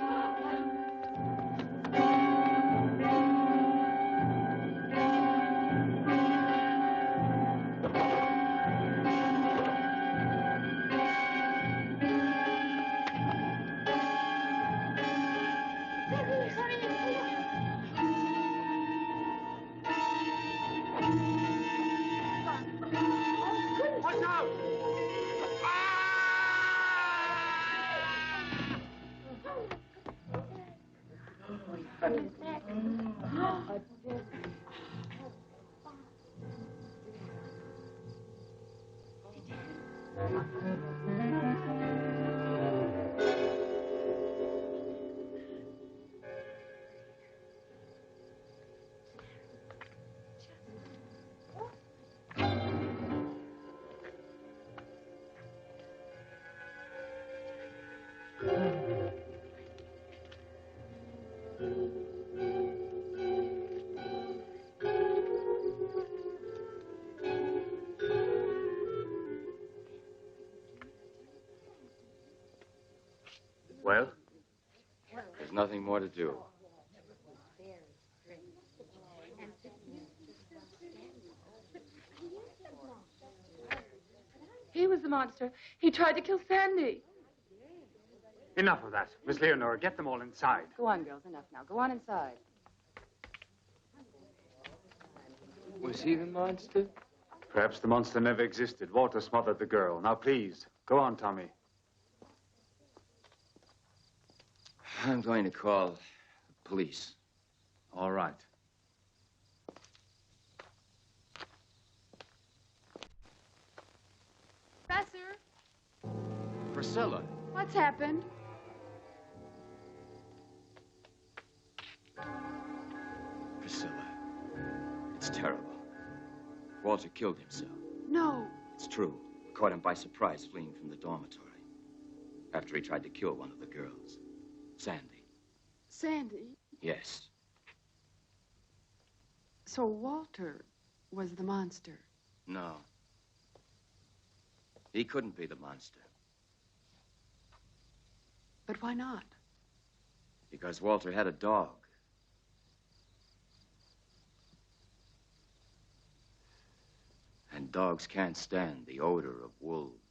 Well? There's nothing more to do. He was the monster. He tried to kill Sandy. Enough of that. Miss Leonor, get them all inside. Go on, girls. Enough now. Go on inside. Was he the monster? Perhaps the monster never existed. Walter smothered the girl. Now, please, go on, Tommy. I'm going to call the police. All right. Professor, Priscilla. what's happened? Priscilla. It's terrible. Walter killed himself. No. It's true. Caught him by surprise fleeing from the dormitory. After he tried to kill one of the girls. Sandy. Sandy? Yes. So Walter was the monster. No. He couldn't be the monster. But why not? Because Walter had a dog. And dogs can't stand the odor of wolves.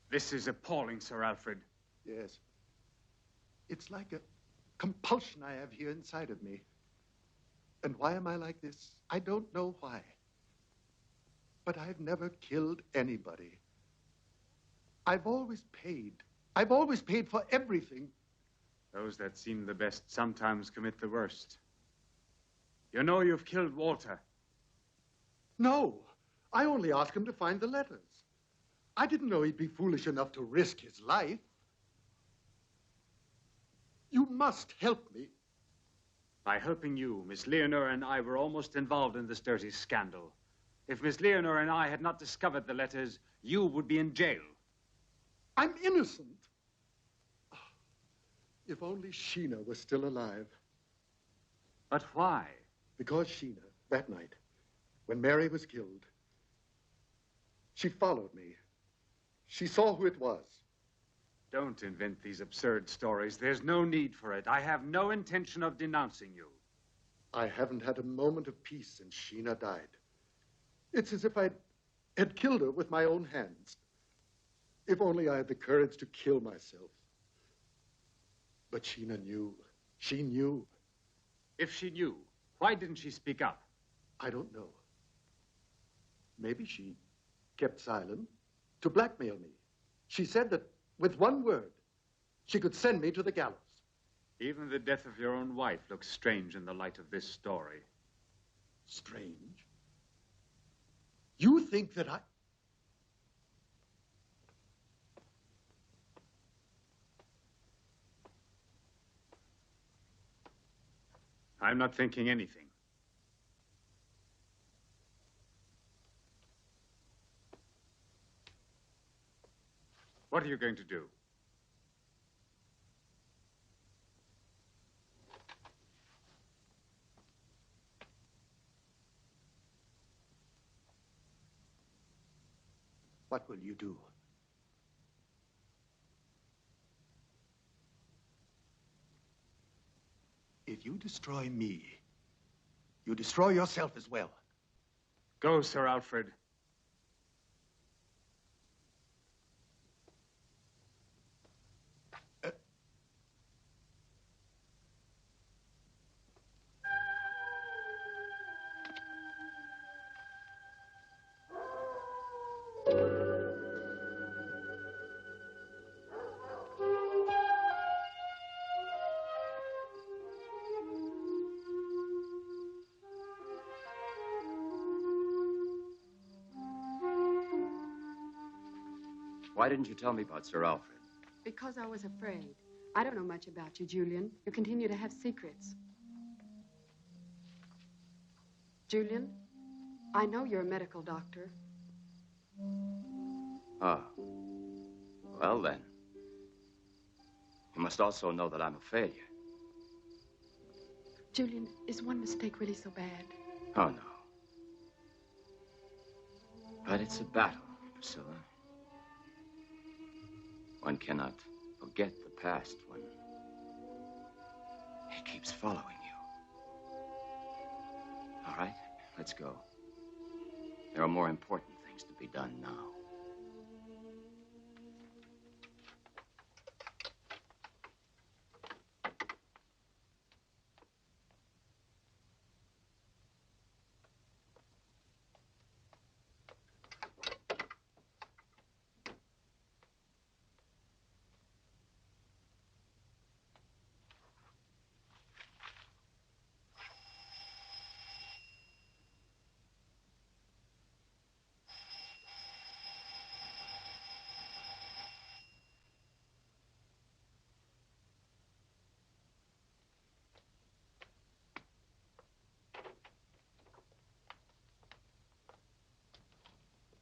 This is appalling, Sir Alfred. Yes. It's like a compulsion I have here inside of me. And why am I like this? I don't know why. But I've never killed anybody. I've always paid. I've always paid for everything. Those that seem the best sometimes commit the worst. You know you've killed Walter. No. I only asked him to find the letters. I didn't know he'd be foolish enough to risk his life. You must help me. By helping you, Miss Leonor and I were almost involved in this dirty scandal. If Miss Leonor and I had not discovered the letters, you would be in jail. I'm innocent. If only Sheena was still alive. But why? Because Sheena, that night, when Mary was killed, she followed me. She saw who it was. Don't invent these absurd stories. There's no need for it. I have no intention of denouncing you. I haven't had a moment of peace since Sheena died. It's as if I had killed her with my own hands. If only I had the courage to kill myself. But Sheena knew. She knew. If she knew, why didn't she speak up? I don't know. Maybe she kept silent to blackmail me. She said that with one word, she could send me to the gallows. Even the death of your own wife looks strange in the light of this story. Strange? You think that I'm not thinking anything. What are you going to do? What will you do? If you destroy me, you destroy yourself as well. Go, Sir Alfred. Why didn't you tell me about Sir Alfred? Because I was afraid. I don't know much about you, Julian. You continue to have secrets. Julian, I know you're a medical doctor. Ah. Well, then. You must also know that I'm a failure. Julian, is one mistake really so bad? Oh, no. But it's a battle, Priscilla. One cannot forget the past when it keeps following you. All right, let's go. There are more important things to be done now.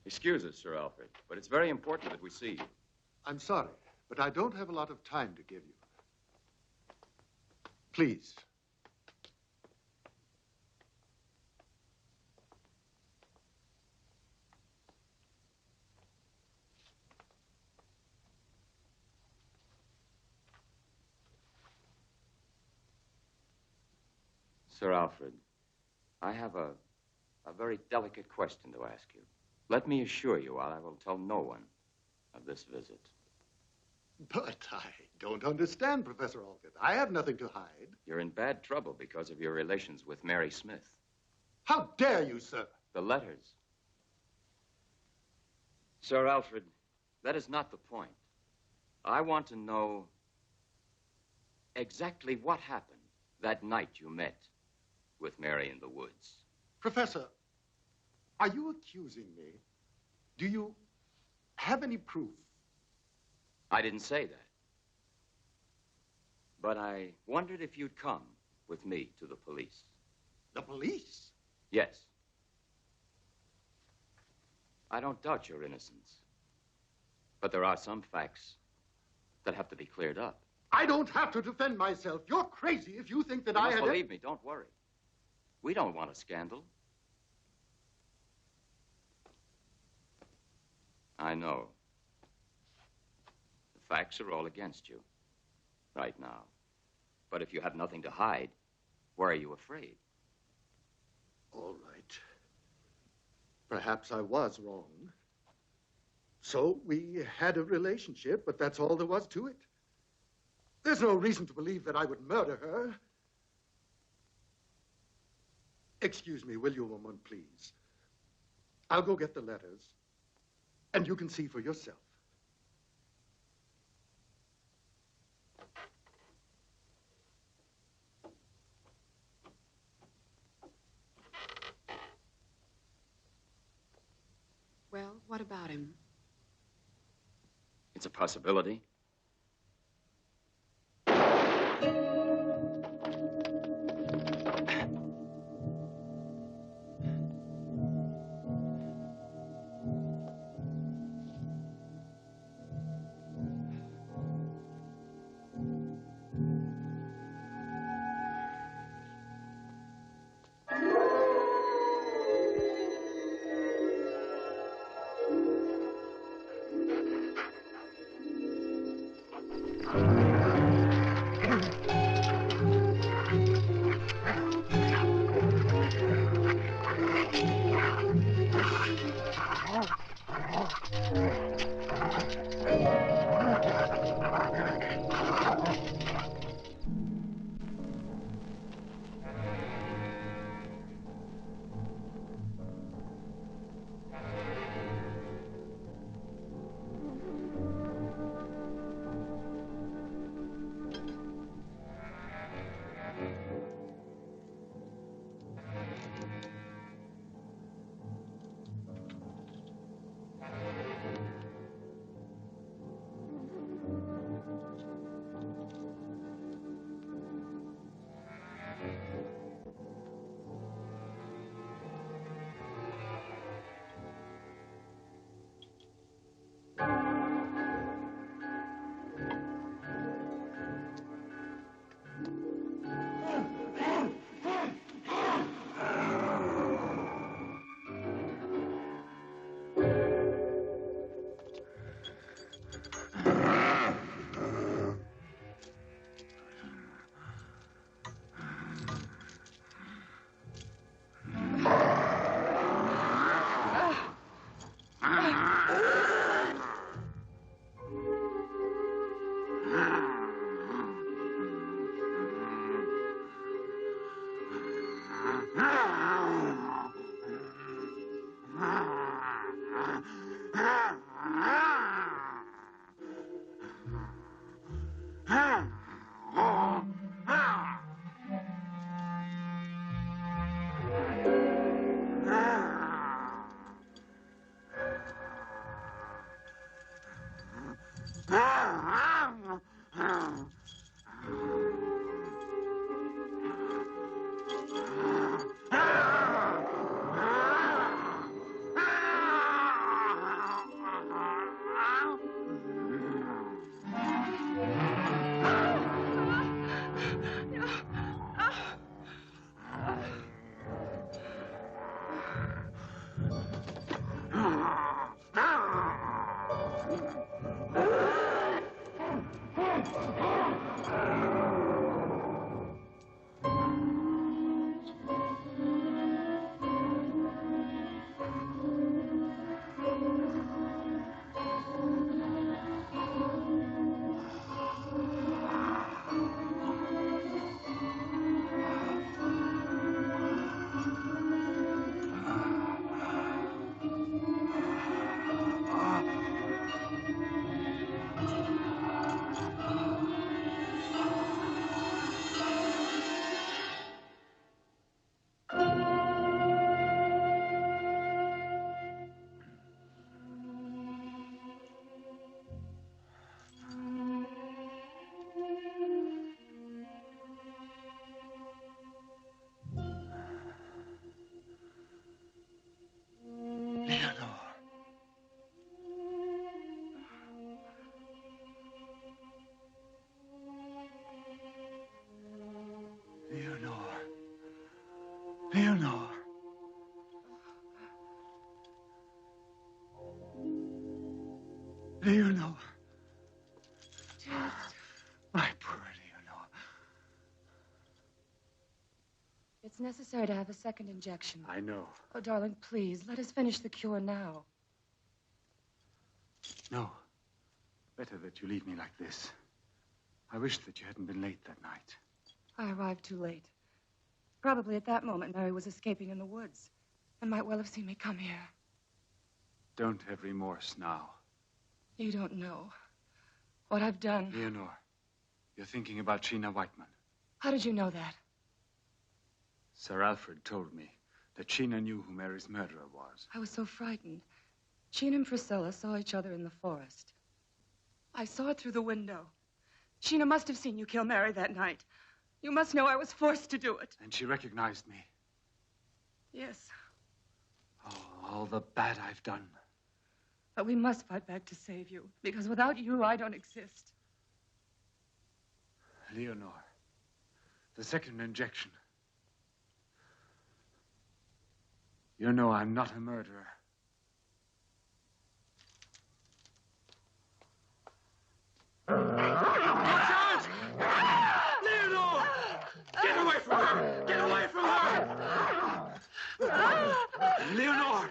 Excuse us, Sir Alfred, but it's very important that we see you. I'm sorry, but I don't have a lot of time to give you. Please. Sir Alfred, I have a very delicate question to ask you. Let me assure you, I will tell no one of this visit. But I don't understand, Professor Olcott. I have nothing to hide. You're in bad trouble because of your relations with Mary Smith. How dare you, sir? The letters. Sir Alfred, that is not the point. I want to know exactly what happened that night you met with Mary in the woods. Professor, are you accusing me? Do you have any proof? I didn't say that. But I wondered if you'd come with me to the police. The police? Yes. I don't doubt your innocence. But there are some facts that have to be cleared up. I don't have to defend myself. You're crazy if you think that You I must had... believe me, don't worry. We don't want a scandal. I know. The facts are all against you right now. But if you have nothing to hide, why are you afraid? All right. Perhaps I was wrong. So we had a relationship, but that's all there was to it. There's no reason to believe that I would murder her. Excuse me, will you, a moment, please? I'll go get the letters, and you can see for yourself. Well, what about him? It's a possibility. Leonor. Leonor. Leonor. My poor Leonor. It's necessary to have a second injection. I know. Oh, darling, please, let us finish the cure now. No. Better that you leave me like this. I wish that you hadn't been late that night. I arrived too late. Probably at that moment, Mary was escaping in the woods and might well have seen me come here. Don't have remorse now. You don't know what I've done. Leonor, you're thinking about Sheena Whiteman. How did you know that? Sir Alfred told me that Sheena knew who Mary's murderer was. I was so frightened. Sheena and Priscilla saw each other in the forest. I saw it through the window. Sheena must have seen you kill Mary that night. You must know I was forced to do it. And she recognized me. Yes. Oh, all the bad I've done. But we must fight back to save you, because without you, I don't exist. Leonor, the second injection. You know I'm not a murderer. Watch out! Leonor! Get away from her! Get away from her! Leonor!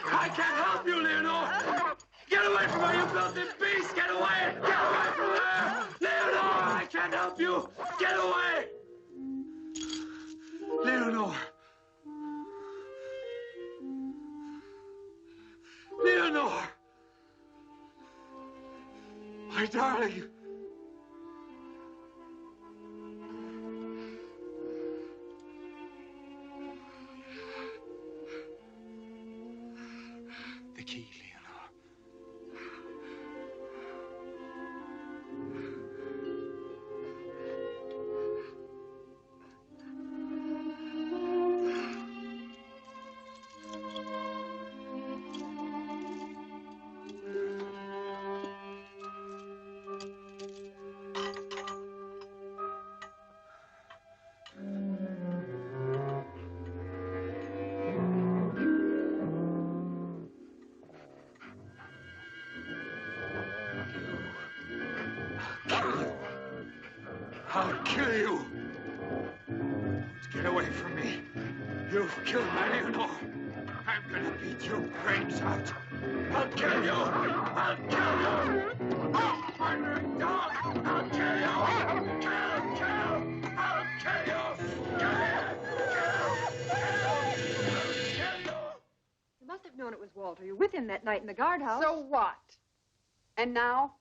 I can't help you, Leonor! Get away from her, you filthy beast! Get away! Get away from her! Leonor! I can't help you! Get away! Leonor! Leonor! My darling! The key, Leonor. I'll kill you! Get away from me. You've killed my Leonor. I'm gonna beat your brains out. I'll kill you! I'll kill you! Oh, murdering dog! I'll kill you! Kill! I'll kill you! You must have known it was Walter. You were with him that night in the guardhouse. So what? And now?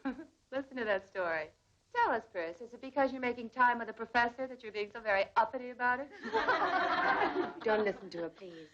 Listen to that story. Tell us, Pris, is it because you're making time with the professor that you're being so very uppity about it? Don't listen to her, please.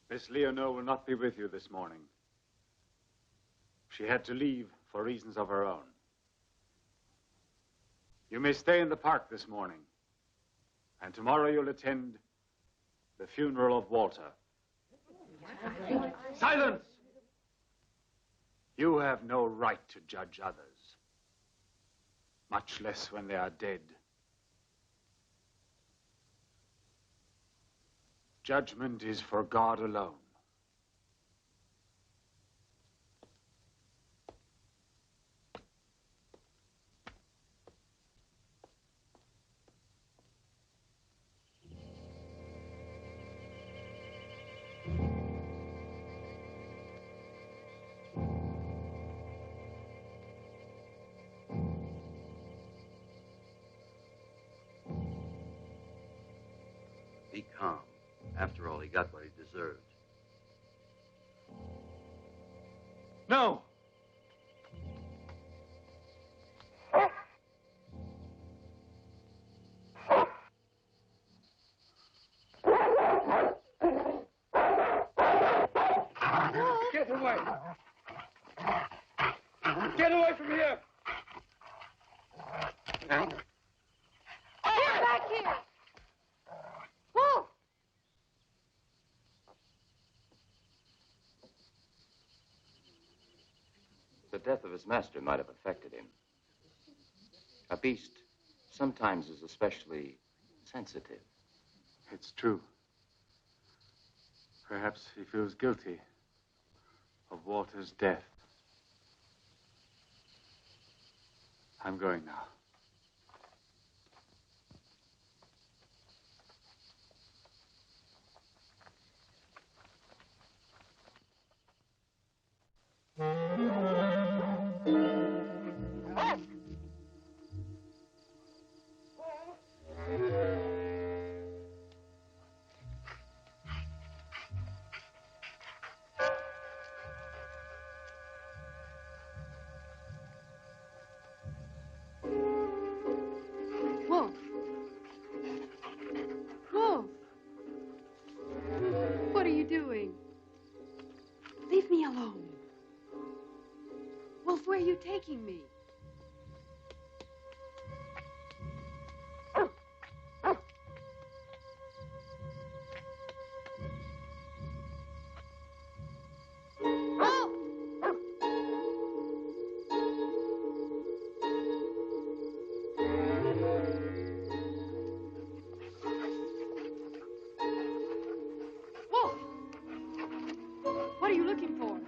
Miss Leonor will not be with you this morning. She had to leave for reasons of her own. You may stay in the park this morning, and tomorrow you'll attend the funeral of Walter. Silence! You have no right to judge others, much less when they are dead. Judgment is for God alone. Be calm. After all, he got what he deserved. No! away. Get away from here. Get back here. Wolf! The death of his master might have affected him. A beast sometimes is especially sensitive. It's true. Perhaps he feels guilty of Walter's death. I'm going now. Taking me. Wolf! What are you looking for?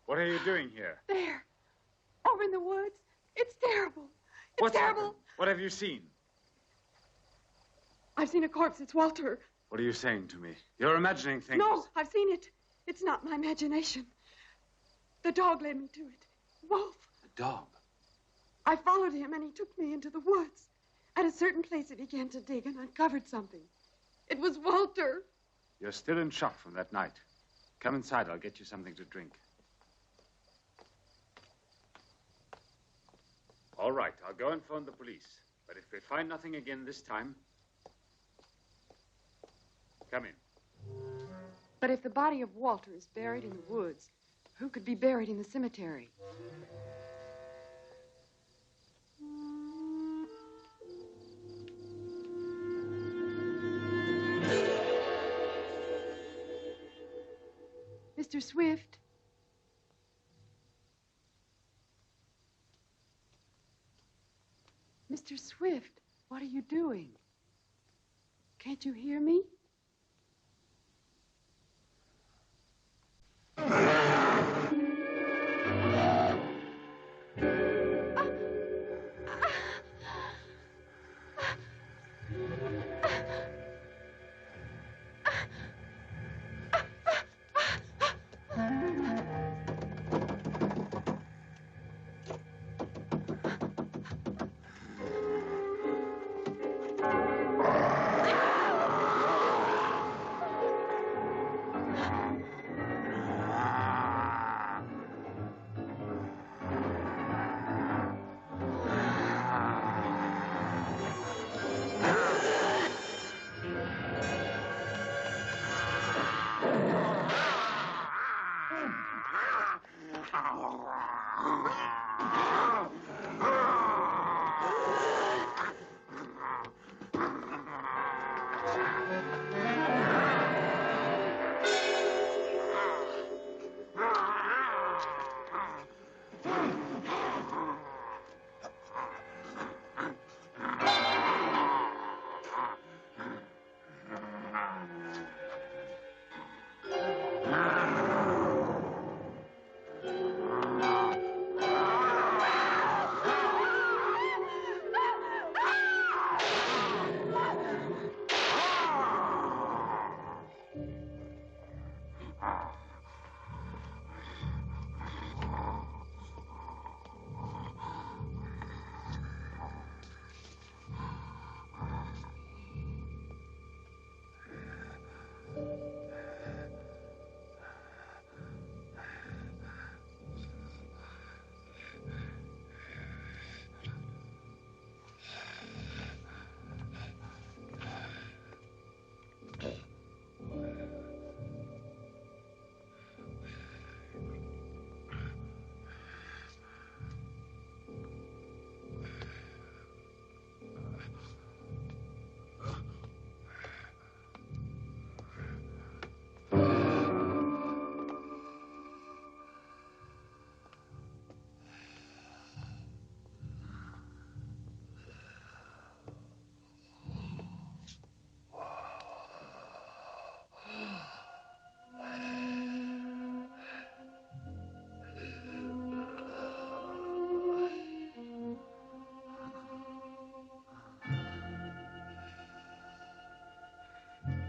What are you doing here? There. Over in the woods. It's terrible. It's terrible. Happened? What have you seen? I've seen a corpse. It's Walter. What are you saying to me? You're imagining things. No, I've seen it. It's not my imagination. The dog led me to it. Wolf. A dog? I followed him and he took me into the woods. At a certain place he began to dig and uncovered something. It was Walter. You're still in shock from that night. Come inside. I'll get you something to drink. All right, I'll go and phone the police. But if we find nothing again this time, come in. But if the body of Walter is buried in the woods, who could be buried in the cemetery? Mr. Swift. Mr. Swift, what are you doing? Can't you hear me?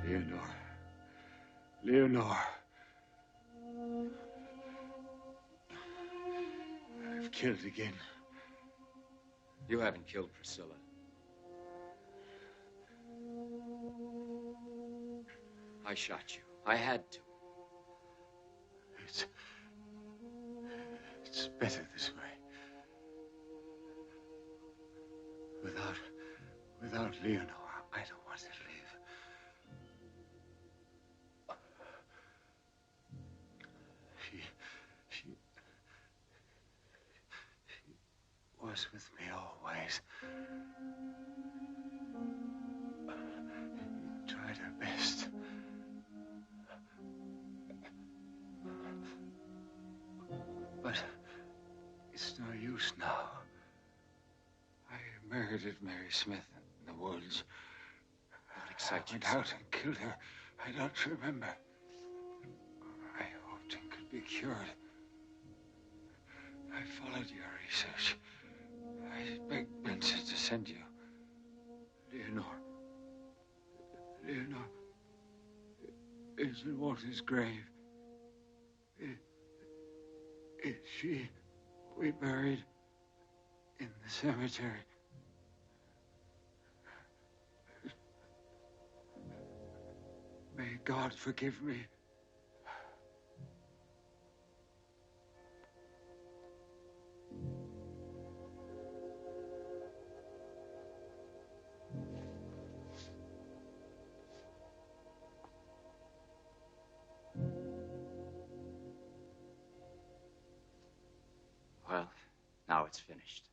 Leonor. Leonor. I've killed again. You haven't killed Priscilla. I shot you. I had to. It's better this way. Without Leonor, I don't want to live. She was with me always. She tried her best. But it's no use now. I murdered Mary Smith in the woods. What excites you? I went out and killed her. I don't remember. I hoped it could be cured. I followed your research. I begged Benson to send you. Leonor is in Walter's grave. Is she we buried in the cemetery? May God forgive me. Well, now it's finished.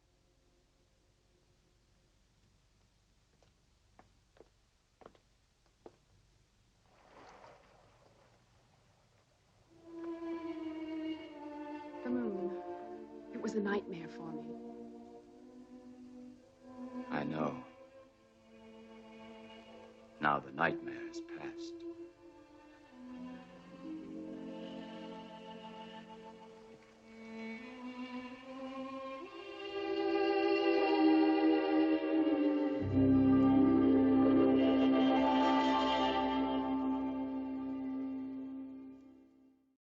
The moon. It was a nightmare for me. I know. Now the nightmare has passed.